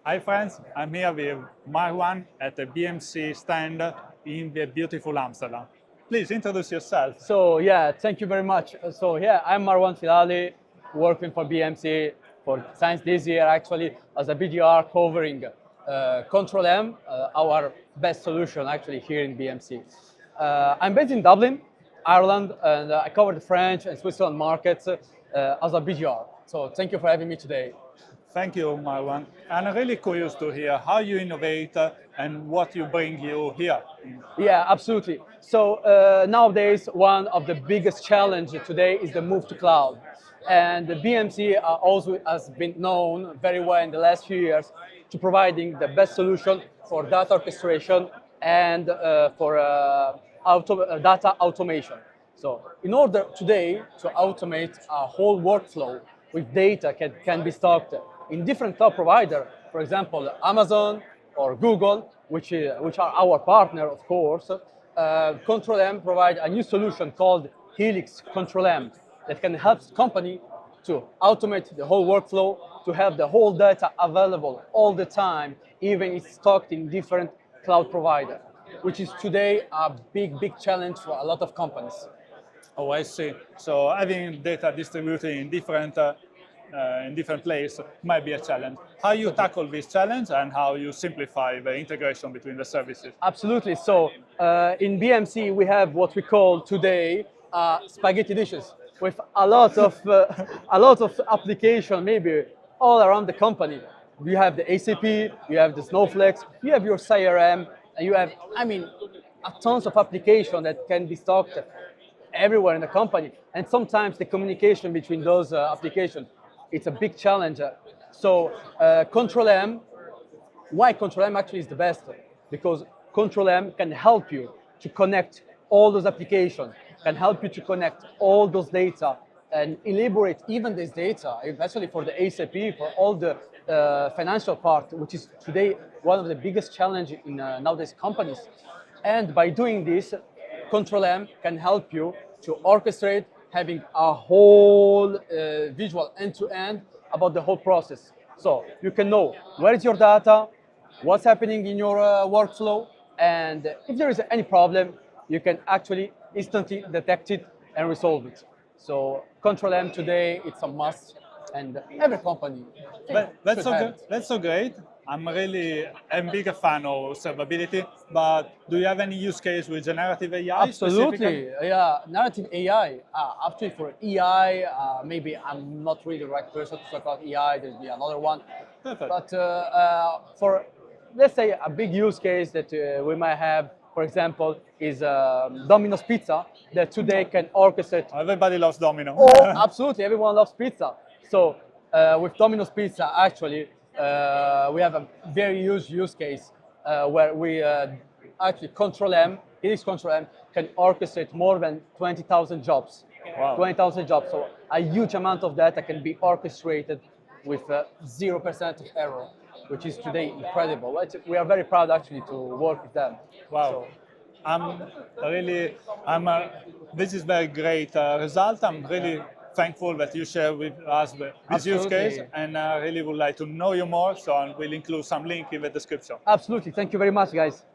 Hi friends, I'm here with Marwan at the BMC stand in the beautiful Amsterdam. Please introduce yourself. So yeah, thank you very much. So yeah, I'm Marwan Filali, working for BMC for since this year actually as a BDR covering Control M, our best solution actually here in BMC. I'm based in Dublin, Ireland, and I cover the French and Switzerland markets as a BDR. So thank you for having me today. Thank you, Marwan. And I'm really curious to hear how you innovate and what you bring you here. Yeah, absolutely. So nowadays, one of the biggest challenges today is the move to cloud. And the BMC also has been known very well in the last few years to providing the best solution for data orchestration and for data automation. So in order today to automate a whole workflow with data can be stocked in different cloud providers, for example, Amazon or Google, which are our partner, of course, Control M provide a new solution called Helix Control M that can help company to automate the whole workflow, to have the whole data available all the time, even it's stocked in different cloud providers, which is today a big challenge for a lot of companies. Oh, I see. So having data distributed in different places might be a challenge. How you tackle this challenge and how you simplify the integration between the services? Absolutely. So in BMC, we have what we call today spaghetti dishes with a lot of application, maybe all around the company. You have the ACP, you have the Snowflakes, you have your CRM, and you have, a tons of application that can be stocked everywhere in the company. And sometimes the communication between those applications, it's a big challenge. So Control M, why Control M actually is the best? Because Control M can help you to connect all those applications, can help you to connect all those data and elaborate even this data, especially for the ACP, for all the financial part, which is today one of the biggest challenges in nowadays companies. And by doing this, Control M can help you to orchestrate having a whole visual end-to-end about the whole process. So you can know where is your data, what's happening in your workflow, and if there is any problem, you can actually instantly detect it and resolve it. So Control M today, it's a must, and every company That's should have it. that's so great. I'm a big fan of observability, but do you have any use case with generative AI Absolutely, specifically? yeah. Narrative AI, actually for EI, maybe I'm not really the right person to talk about EI, there'll be another one. Perfect. But for, let's say, a big use case that we might have, for example, is Domino's Pizza, that today can orchestrate. Everybody loves Domino. Oh, absolutely, everyone loves pizza. So with Domino's Pizza, actually, we have a very huge use case where we actually Helix Control M can orchestrate more than 20,000 jobs. Wow. 20,000 jobs. So a huge amount of data can be orchestrated with 0% of error, which is today incredible. We are very proud actually to work with them. Wow. I'm this is very great result. I'm really thankful that you share with us this use case, Absolutely. and I really would like to know you more, so I will include some link in the description. Absolutely. Thank you very much, guys.